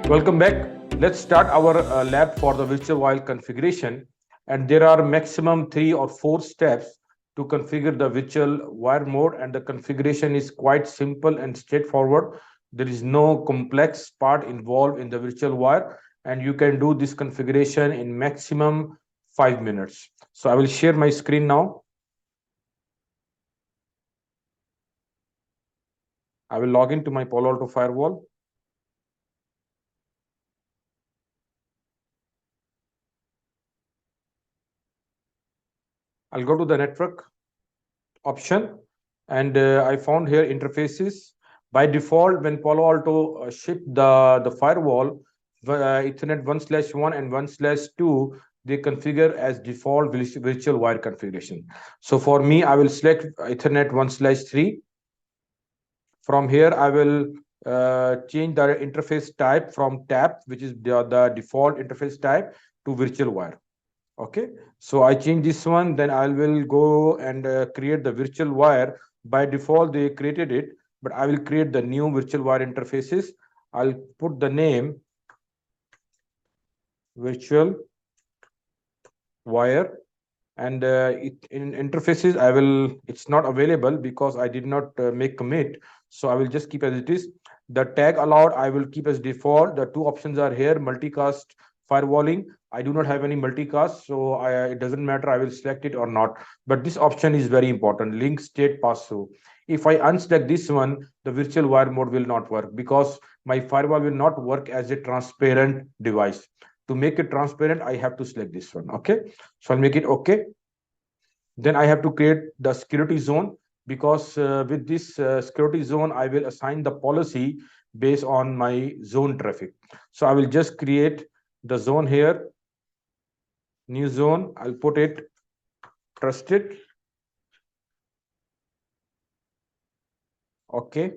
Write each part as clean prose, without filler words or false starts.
Welcome back. Let's start our lab for the virtual wire configuration. And there are maximum 3 or 4 steps to configure the virtual wire mode. And the configuration is quite simple and straightforward. There is no complex part involved in the virtual wire. And you can do this configuration in maximum 5 minutes. So I will share my screen now. I will log into my PaloAlto Firewall. I'll go to the network option, and I found here interfaces. By default, when PaloAlto shipped the firewall, Ethernet 1/1 and 1/2, they configure as default virtual wire configuration. So for me, I will select Ethernet 1/3. From here, I will change the interface type from TAP, which is the default interface type, to virtual wire. Okay, so I change this one, then I will go and create the virtual wire. By default, they created it, but I will create the new virtual wire interfaces. I'll put the name virtual wire, and in interfaces it's not available because I did not make commit, so I will just keep as it is. The tag allowed I will keep as default. The two options are here: multicast firewalling. I do not have any multicast, so it doesn't matter, I will select it or not. But this option is very important: link state pass-through. If I unselect this one, the virtual wire mode will not work because my firewall will not work as a transparent device. To make it transparent, I have to select this one. Okay, so I'll make it okay. Then I have to create the security zone, because with this security zone, I will assign the policy based on my zone traffic. So I will just create the zone here, new zone. I'll put it trusted. Okay.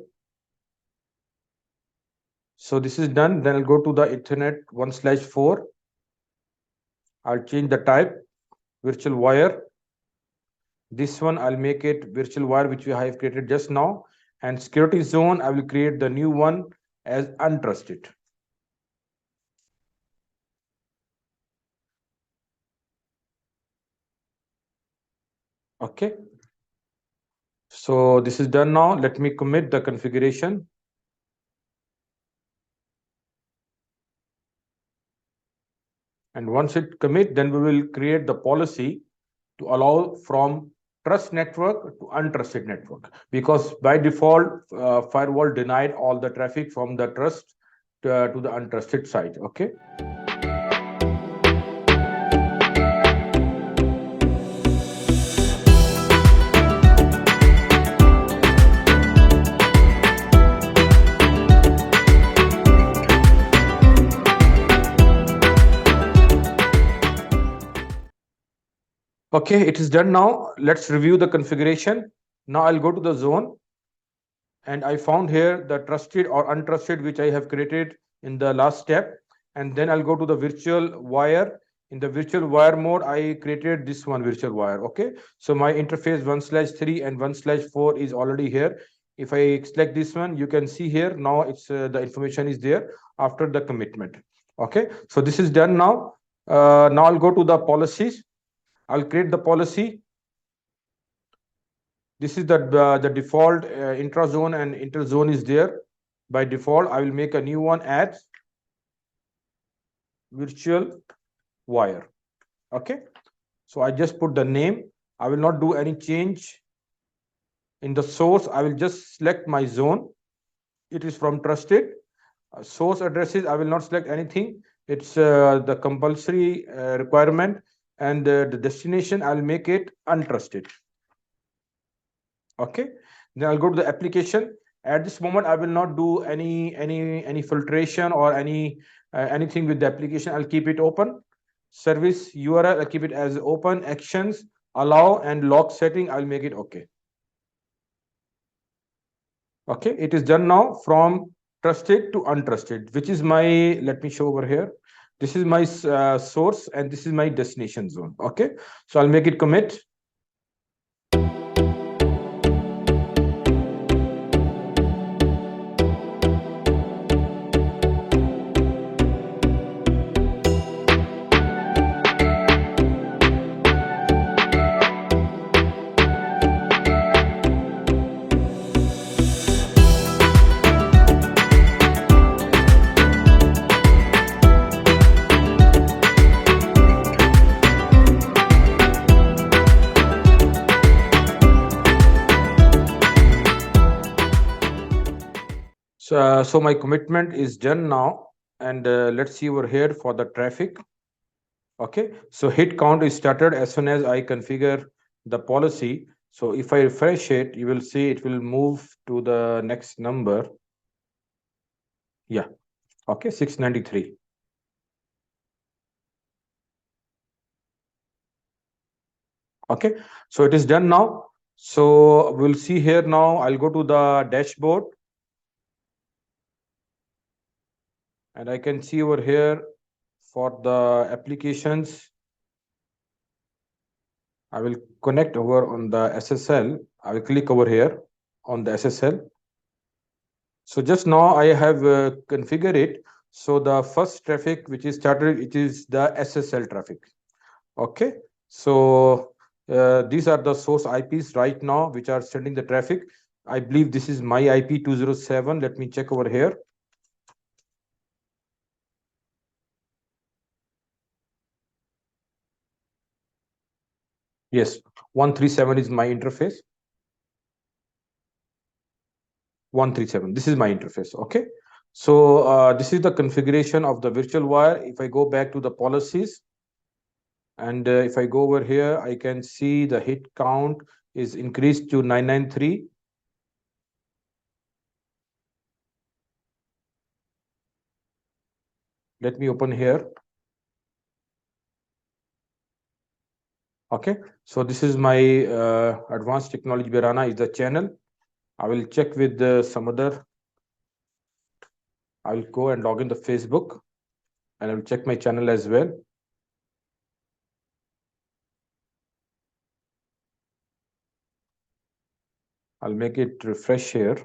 So this is done. Then I'll go to the Ethernet 1/4. I'll change the type, virtual wire. This one, I'll make it virtual wire, which we have created just now. And security zone, I will create the new one as untrusted. Okay. So this is done now. Let me commit the configuration. And once it commit, then we will create the policy to allow from trust network to untrusted network, because by default firewall denied all the traffic from the trust to the untrusted side. Okay. Okay, it is done now. Let's review the configuration. Now I'll go to the zone, and I found here the trusted or untrusted, which I have created in the last step. And then I'll go to the virtual wire. In the virtual wire mode, I created this one virtual wire. Okay, so my interface 1/3 and 1/4 is already here. If I select this one, you can see here now it's the information is there after the commitment. Okay, so this is done now. Now I'll go to the policies. I'll create the policy. This is the default intrazone and interzone is there. By default, I will make a new one as virtual wire. Okay, so I just put the name. I will not do any change in the source. I will just select my zone. It is from trusted. Source addresses, I will not select anything. It's the compulsory requirement. And the destination, I'll make it untrusted. Okay, then I'll go to the application. At this moment, I will not do any filtration or anything with the application. I'll keep it open. Service URL, I'll keep it as open. Actions, allow, and log setting, I'll make it okay. Okay, it is done now from trusted to untrusted, which is my, let me show over here. This is my source and this is my destination zone. Okay, so I'll make it commit. So my commitment is done now, and let's see over here for the traffic. Okay, so hit count is started as soon as I configure the policy. So if I refresh it, you will see it will move to the next number. Yeah, okay, 693. Okay, so it is done now. So we'll see here now. I'll go to the dashboard, and I can see over here for the applications. I will connect over on the SSL. I will click over here on the SSL. So just now I have configured it. So the first traffic which is started, it is the SSL traffic. Okay. So these are the source IPs right now which are sending the traffic. I believe this is my IP 207. Let me check over here. Yes, 137 is my interface. 137. This is my interface. Okay. So this is the configuration of the virtual wire. If I go back to the policies, and if I go over here, I can see the hit count is increased to 993. Let me open here. Okay. So this is my advanced technology by Rana is the channel. I will check with some other. I will go and log in the Facebook, and I will check my channel as well. I'll make it refresh here.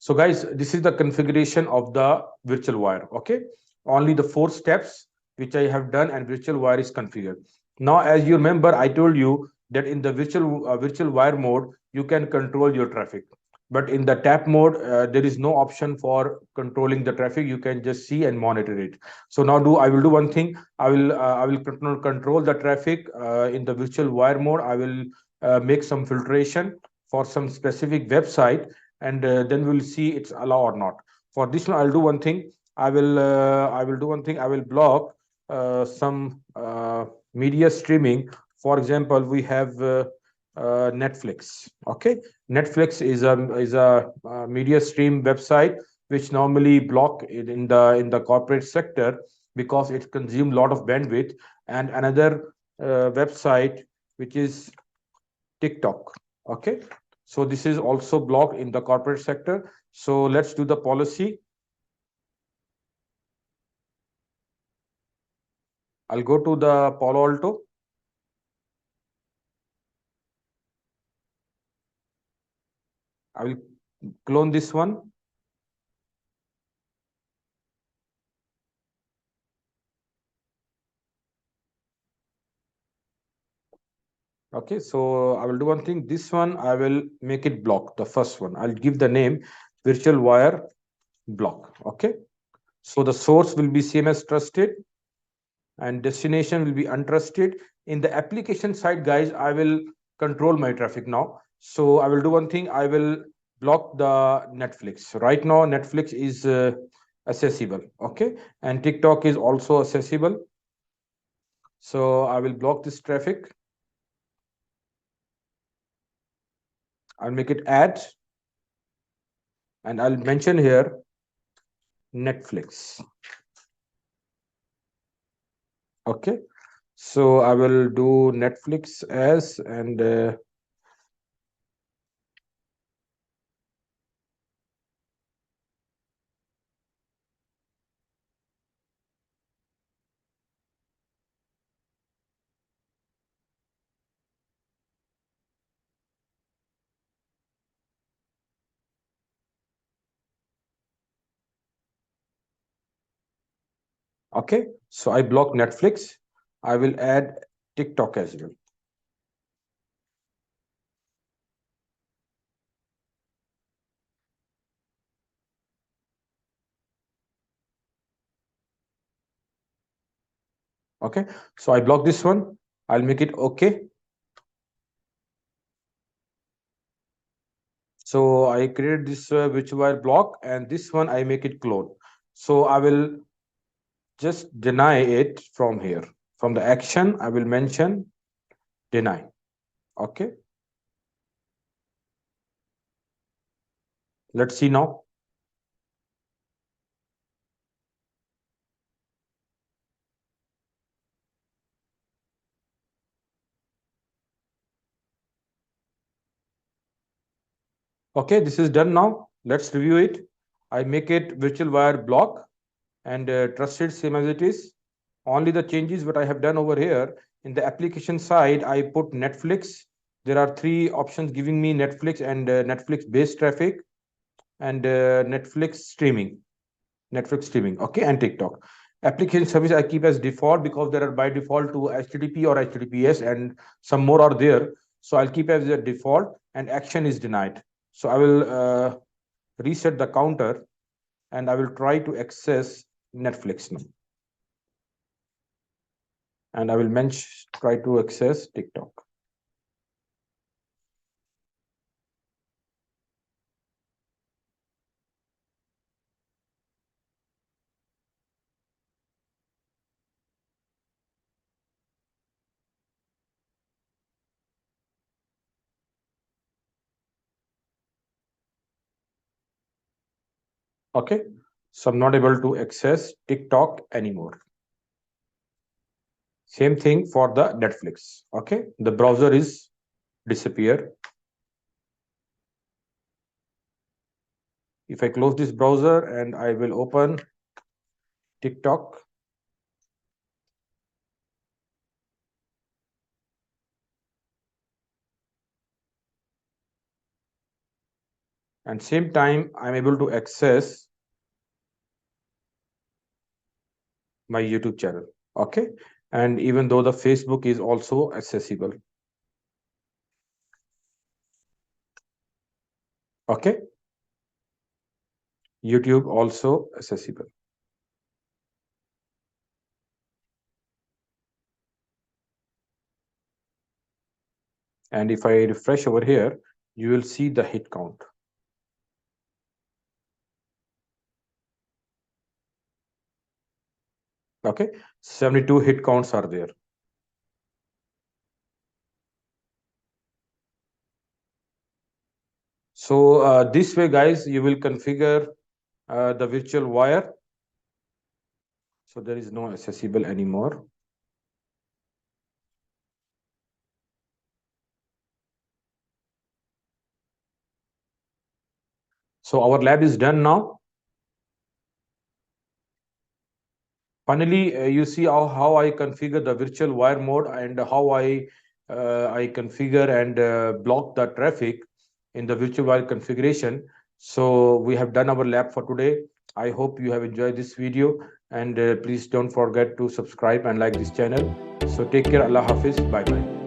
So guys, this is the configuration of the virtual wire. Okay, only the 4 steps which I have done, and virtual wire is configured. Now, as you remember, I told you that in the virtual wire mode, you can control your traffic. But in the tap mode, there is no option for controlling the traffic. You can just see and monitor it. So now I will do one thing. I will control the traffic in the virtual wire mode. I will make some filtration for some specific website, and then we'll see it's allow or not. For this one, I'll do one thing. I will do one thing. I will block some media streaming. For example, we have Netflix. Okay, Netflix is a media stream website which normally block it in the corporate sector because it consumes a lot of bandwidth. And another website which is TikTok. Okay, so this is also blocked in the corporate sector. So let's do the policy. I'll go to the Palo Alto. I will clone this one. Okay, so I will do one thing. This one, I will make it block. The first one, I'll give the name virtual wire block. Okay, so the source will be CMS trusted, and destination will be untrusted. In the application side, guys, I will control my traffic now. So I will do one thing. I will block the Netflix. Right now, Netflix is accessible. Okay, and TikTok is also accessible. So I will block this traffic. I'll make it add, and I'll mention here Netflix. Okay, so I will do Netflix as, and okay, so I block Netflix. I will add TikTok as well. Okay, so I block this one. I'll make it okay. So I create this virtual wire block, and this one I make it clone. So I will just deny it from here. From the action, I will mention deny. Okay. Let's see now. Okay, this is done now. Let's review it. I make it virtual wire block and trusted same as it is. Only the changes what I have done over here in the application side, I put Netflix. There are three options giving me Netflix and Netflix based traffic and Netflix streaming, okay, and TikTok. Application service I keep as default because there are by default to HTTP or HTTPS and some more are there. So I'll keep as a default and action is denied. So I will reset the counter and I will try to access Netflix now. And I will try to access TikTok. Okay, so I'm not able to access TikTok anymore. Same thing for the Netflix. Okay, the browser is disappear. If I close this browser and I will open TikTok, and same time I'm able to access my YouTube channel. Okay, and even though the Facebook is also accessible. Okay, YouTube also accessible. And if I refresh over here, you will see the hit count. Okay, 72 hit counts are there. So this way, guys, you will configure the virtual wire. So there is no accessible anymore. So our lab is done now. Finally, you see how I configure the virtual wire mode and how I configure and block the traffic in the virtual wire configuration. So we have done our lab for today. I hope you have enjoyed this video and please don't forget to subscribe and like this channel. So take care. Allah Hafiz. Bye bye.